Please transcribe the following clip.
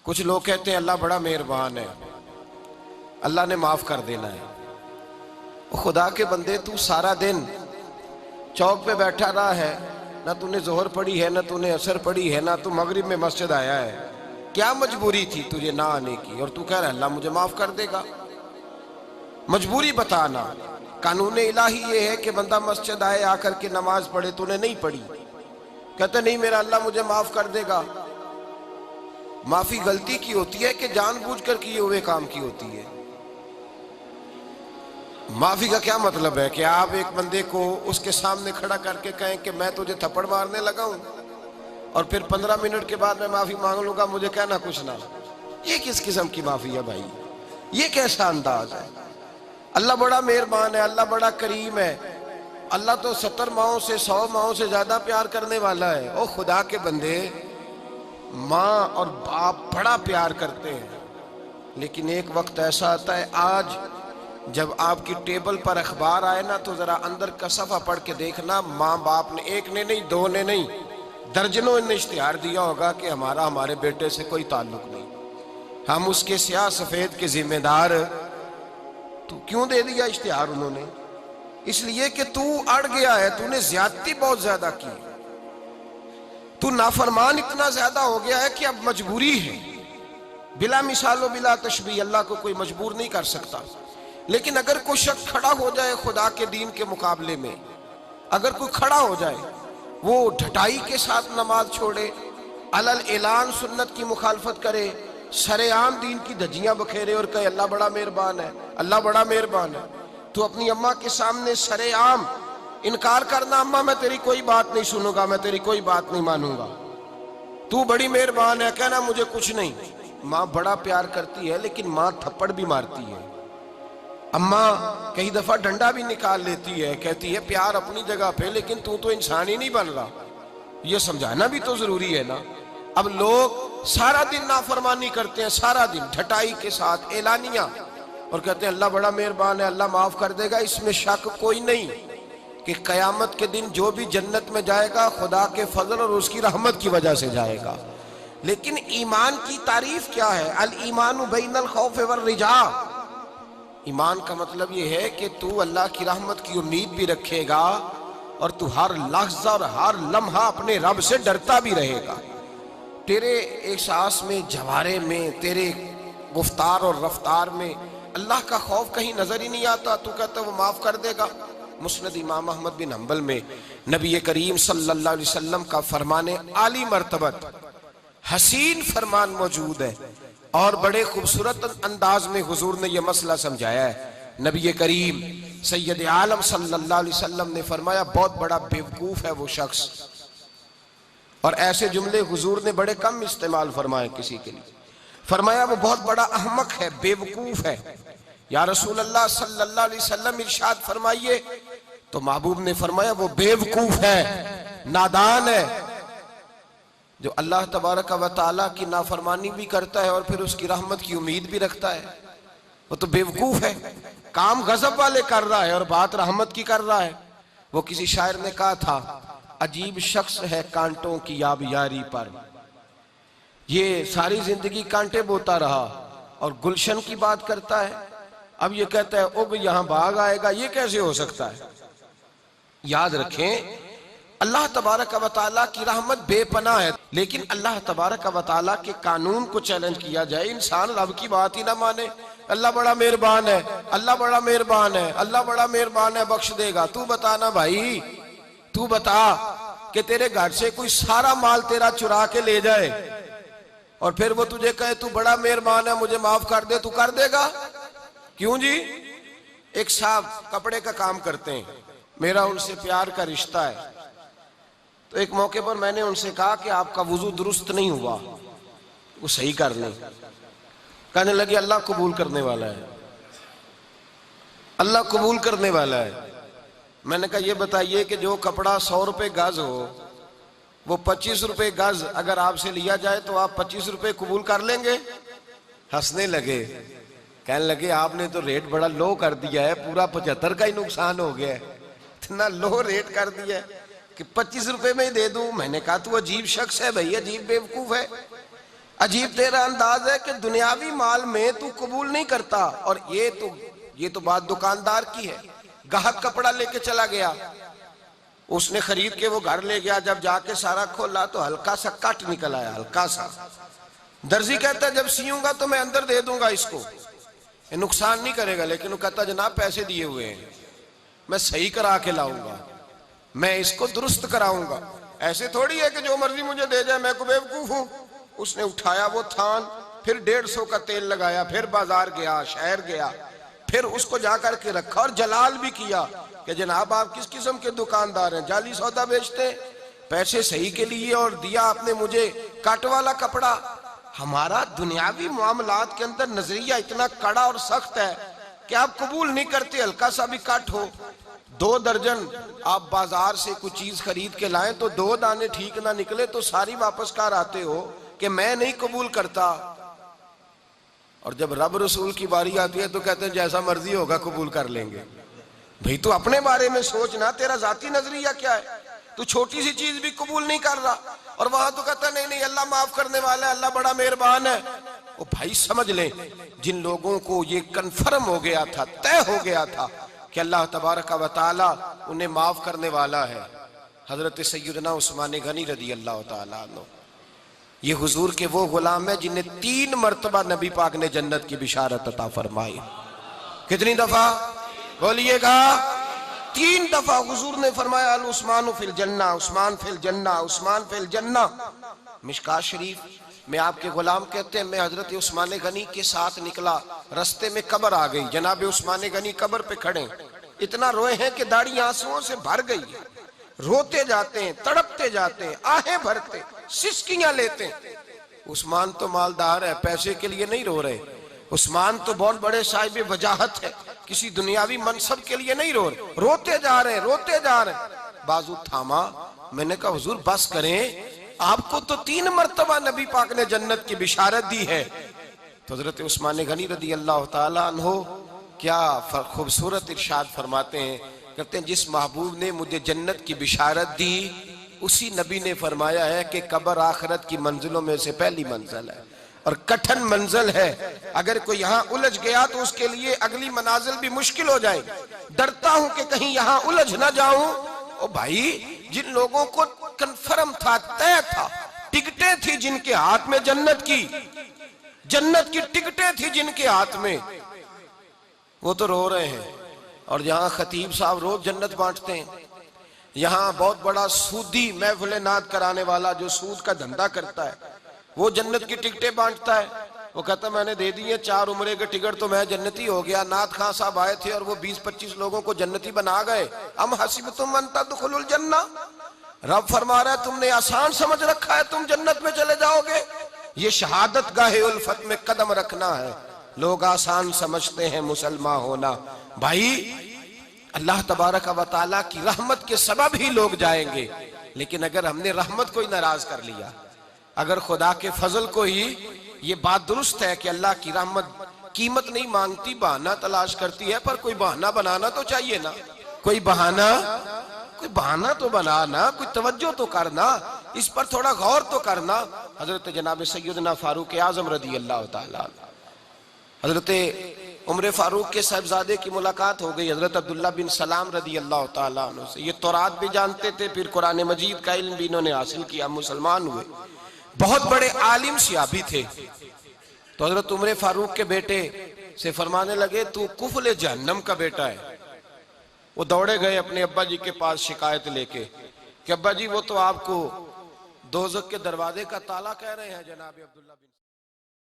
कुछ लोग कहते हैं अल्लाह बड़ा मेहरबान है, अल्लाह ने माफ कर देना है। खुदा के बंदे, तू सारा दिन चौक पे बैठा रहा है, ना तूने जोहर पढ़ी है, ना तूने असर पढ़ी है, ना तू मगरिब में मस्जिद आया है। क्या मजबूरी थी तुझे ना आने की? और तू कह रहा है अल्लाह मुझे माफ कर देगा। मजबूरी बताना। कानून इलाही ये है कि बंदा मस्जिद आए, आकर के नमाज पढ़े, तूने नहीं पढ़ी, कहते नहीं मेरा अल्लाह मुझे माफ कर देगा। माफी गलती की होती है कि जानबूझकर किए हुए काम की होती है। माफी का क्या मतलब है कि आप एक बंदे को उसके सामने खड़ा करके कहें कि मैं तुझे थप्पड़ मारने लगा हूं और फिर 15 मिनट के बाद मैं माफी मांग लूंगा, मुझे कहना कुछ ना। ये किस किस्म की माफी है भाई? ये कैसा अंदाज है? अल्लाह बड़ा मेहरबान है, अल्लाह बड़ा करीम है। अल्लाह तो 70 माओं से 100 माओं से ज्यादा प्यार करने वाला है। ओ खुदा के बंदे, माँ और बाप बड़ा प्यार करते हैं, लेकिन एक वक्त ऐसा आता है, आज जब आपकी टेबल पर अखबार आए ना, तो जरा अंदर का सफा पढ़ के देखना, माँ बाप ने, एक ने नहीं, दो ने नहीं, दर्जनों ने इश्तिहार दिया होगा कि हमारा हमारे बेटे से कोई ताल्लुक नहीं, हम उसके स्याह सफेद के जिम्मेदार। तो क्यों दे दिया इश्तिहार उन्होंने? इसलिए कि तू अड़ गया है, तूने ज्यादती बहुत ज्यादा की, तू नाफरमान इतना ज्यादा हो गया है कि अब मजबूरी है। बिला मिसालो बिला तशबीह, अल्लाह को कोई मजबूर नहीं कर सकता। लेकिन अगर कोई शख्स खड़ा हो जाए खुदा के दीन के मुकाबले में, अगर कोई खड़ा हो जाए, वो ढटाई के साथ नमाज छोड़े, अलल ऐलान सुन्नत की मुखालफत करे, सरेआम दीन की धज्जियां बखेरे और कहे अल्लाह बड़ा मेहरबान है, अल्लाह बड़ा मेहरबान है, तो अपनी अम्मा के सामने सरेआम इनकार करना, अम्मा मैं तेरी कोई बात नहीं सुनूंगा, मैं तेरी कोई बात नहीं मानूंगा, तू बड़ी मेहरबान है, कहना मुझे कुछ नहीं। माँ बड़ा प्यार करती है, लेकिन माँ थप्पड़ भी मारती है। अम्मा कई दफा डंडा भी निकाल लेती है, कहती है प्यार अपनी जगह पे, लेकिन तू तो इंसान ही नहीं बन रहा, ये समझाना भी तो जरूरी है ना। अब लोग सारा दिन नाफरमानी करते हैं, सारा दिन ढटाई के साथ एलानिया, और कहते हैं अल्लाह बड़ा मेहरबान है, अल्लाह माफ कर देगा। इसमें शक कोई नहीं कि कयामत के दिन जो भी जन्नत में जाएगा खुदा के फजल और उसकी रहमत की वजह से जाएगा। लेकिन ईमान की तारीफ क्या है? अल ईमानु बैनल खौफ वर रिजा। ईमान का मतलब यह है कि तू अल्लाह की रहमत की उम्मीद भी रखेगा और तू हर लहजा और हर लम्हा अपने रब से डरता भी रहेगा। तेरे एहसास में, जवारे में, तेरे गुफ्तार और रफ्तार में अल्लाह का खौफ कहीं नजर ही नहीं आता। तू कहता वो माफ कर देगा। मुस्नद इमाम अहमद बिन हंबल में नबी करीम सल्लल्लाहु अलैहि वसल्लम का फरमाने आली मर्तबत हसीन फरमान मौजूद है और बड़े खूबसूरत अंदाज में हुजूर ने यह मसला समझाया है। नबी करीम सैयद आलम सल्लल्लाहु अलैहि वसल्लम ने फरमाया बहुत बड़ा बेवकूफ है वो शख्स, और ऐसे जुमले हुजूर ने बड़े कम इस्तेमाल फरमाए किसी के लिए। फरमाया वो बहुत बड़ा अहमक है, बेवकूफ है। या रसूल अल्लाह सल्लल्लाहु अलैहि वसल्लम इरशाद फरमाइए। तो महबूब ने फरमाया वो बेवकूफ है, नादान है, जो अल्लाह तबारक व तआला की नाफरमानी भी करता है और फिर उसकी रहमत की उम्मीद भी रखता है, वो तो बेवकूफ है। काम गजब वाले कर रहा है और बात रहमत की कर रहा है। वो किसी शायर ने कहा था, अजीब शख्स है कांटों की याबियारी पर, ये सारी जिंदगी कांटे बोता रहा और गुलशन की बात करता है, अब ये कहता है उग यहां बाग आएगा, ये कैसे हो सकता है? याद रखें, अल्लाह तबारक व तआला की रहमत बेपनाह है, लेकिन अल्लाह तबारक व तआला के कानून को चैलेंज किया जाए, इंसान रब की बात ही ना माने। अल्लाह बड़ा मेहरबान है, अल्लाह बड़ा मेहरबान है, अल्लाह बड़ा मेहरबान है, बख्श देगा। तू बता ना भाई, तू बता कि तेरे घर से कोई सारा माल तेरा चुरा के ले जाए और फिर वो तुझे कहे तू बड़ा मेहरबान है, मुझे माफ कर दे, तू कर देगा? क्यों जी? एक साहब कपड़े का काम करते हैं, मेरा उनसे प्यार का रिश्ता है। तो एक मौके पर मैंने उनसे कहा कि आपका वुजू दुरुस्त नहीं हुआ, वो सही कर लें। कहने लगे अल्लाह कबूल करने वाला है, अल्लाह कबूल करने वाला है। मैंने कहा ये बताइए कि जो कपड़ा 100 रुपए गज हो, वो 25 रुपए गज अगर आपसे लिया जाए तो आप 25 रुपए कबूल कर लेंगे? हंसने लगे, कहने लगे आपने तो रेट बड़ा लो कर दिया है, पूरा 75 का ही नुकसान हो गया है, इतना लो रेट कर दिया है कि 25 रुपए में ही दे दूं। मैंने कहा तू अजीब शख्स है भाई, अजीब बेवकूफ है। अजीब तेरा अंदाज है कि दुनियावी माल में तू कबूल नहीं करता। और ये तो बात दुकानदार की है। ग्राहक कपड़ा लेके चला गया, उसने खरीद के वो घर ले गया, जब जाके सारा खोला तो हल्का सा कट निकल आया, हल्का सा। दर्जी कहता है जब सीऊंगा तो मैं अंदर दे दूंगा इसको, ये नुकसान नहीं करेगा। लेकिन वो कहता जनाब पैसे दिए हुए हैं, मैं सही करा के लाऊंगा, मैं इसको दुरुस्त कराऊंगा। ऐसे थोड़ी है कि जो मर्जी मुझे दे जाए, मैं को बेवकूफ हूं। उसने उठाया वो थान, फिर 150 का तेल लगाया, फिर बाजार गया, शहर गया, फिर उसको जाकर के रखा और जलाल भी किया कि जनाब आप किस किस्म के दुकानदार हैं, जाली सौदा बेचते, पैसे सही के लिए और दिया आपने मुझे काट वाला कपड़ा। हमारा दुनियावी मामलात के अंदर नजरिया इतना कड़ा और सख्त है कि आप कबूल नहीं करते हल्का सा भी काट हो। 2 दर्जन आप बाजार से कुछ चीज खरीद के लाएं तो 2 दाने ठीक ना निकले तो सारी वापस कर आते हो कि मैं नहीं कबूल करता। और जब रब रसूल की बारी आती है तो कहते हैं जैसा मर्जी होगा कबूल कर लेंगे। भाई तू अपने बारे में सोचना, तेरा जाती नजरिया क्या है? तू छोटी सी चीज भी कबूल नहीं कर रहा और वहां तो कहता नहीं नहीं अल्लाह माफ करने वाला है, अल्लाह बड़ा मेहरबान है। ओ भाई समझ ले, जिन लोगों को ये कन्फर्म हो गया था, तय हो गया था कि अल्लाह तबारक व तआला उन्हें माफ करने वाला है, हजरत सैयदना उस्मान गनी रदी अल्लाह तआला अन्हु, ये हुजूर के वो गुलाम है जिन्हें 3 मर्तबा नबी पाक ने जन्नत की बिशारत अता फरमाई। कितनी दफा बोलिएगा? 3 दफा हुजूर ने फरमाया अल उस्मान फिल जन्ना, उस्मान फिल जन्ना, उस्मान फिल जन्ना। मिशकात शरीफ में आपके गुलाम कहते हैं मैं हजरत उस्मान गनी के साथ निकला, रास्ते में कब्र आ गई, जनाब उस्मान गनी कब्र पे खड़े, इतना रोए हैं कि दाढ़ी आंसुओं से भर गई, रोते जाते हैं, तड़पते जाते हैं, आहें भरते, सिसकियां लेते हैं। उस्मान तो मालदार है, पैसे के लिए नहीं रो रहे। उस्मान तो बहुत बड़े साहिब वजाहत है, किसी दुनियावी मनसब के लिए नहीं रो रहे, रोते जा रहे हैं, रोते जा रहे हैं। बाजू थामा, मैंने कहा हुजूर बस करें, आपको तो 3 मर्तबा नबी पाक ने जन्नत की बिशारत दी है। तो हजरत उस्मान गनी रदी अल्लाह तआला अन्हु क्या खूबसूरत इरशाद फरमाते हैं, कहते हैं जिस महबूब ने मुझे जन्नत की बिशारत दी उसी नबी ने फरमाया है कि कब्र आखिरत की मंजिलों में से पहली मंजिल है और कठिन मंजिल है। अगर कोई यहाँ उलझ गया तो उसके लिए अगली मनाजिल भी मुश्किल हो जाएगी। डरता हूं कि कहीं यहाँ उलझ ना जाऊं। ओ भाई, जिन लोगों को कन्फर्म था, तय था, टिकटें थी जिनके हाथ में जन्नत की टिकटें थी जिनके हाथ में, वो तो रो रहे हैं। और जहां खतीब साहब रोज जन्नत बांटते हैं, यहाँ बहुत बड़ा सूदी महफिल नाद कराने वाला जो सूद का धंधा करता है, वो जन्नत की टिकटें बांटता है। वो कहता मैंने दे दी है 4 उम्रे के टिकट तो मैं जन्नती हो गया। नाथ खान साहब आए थे और वो 20-25 लोगों को जन्नती बना गए। अम हसीबतुम अन तदखुलुल जन्ना, रब फरमा रहा है तुमने आसान समझ रखा है तुम जन्नत में चले जाओगे। ये शहादत गाहे उल्फत में कदम रखना है। लोग आसान समझते हैं मुसलमान होना। भाई अल्लाह तबारक व तआला की रहमत के सबब ही लोग जाएंगे, लेकिन अगर हमने रहमत को ही नाराज कर लिया, अगर खुदा के फजल को ही, ये बात दुरुस्त है कि अल्लाह की रहमत कीमत नहीं मांगती, बहाना तलाश करती है, पर कोई बहाना बनाना तो चाहिए ना। कोई बहाना तो बनाना, कोई तवज्जो तो करना, इस पर थोड़ा गौर तो करना। हजरत जनाब सैयदना फारूक आजम रदी अल्लाह तआला, हजरत उमर फारूक के साहबजादे की मुलाकात हो गई हजरत अब्दुल्ला बिन सलाम रदी अल्लाह तआला अन्हु से। ये तौरात भी जानते थे, फिर कुरान मजीद का इल्म भी इन्होंने हासिल किया, मुसलमान हुए, बहुत बड़े आलिम सियाबी थे। तो हजरत उमर फारूक के बेटे से फरमाने लगे तू कुफले जहन्नम का बेटा है। वो दौड़े गए अपने अब्बा जी के पास शिकायत लेके कि अब्बा जी वो तो आपको दोज़ख के दरवाजे का ताला कह रहे हैं जनाब अब्दुल्ला बिन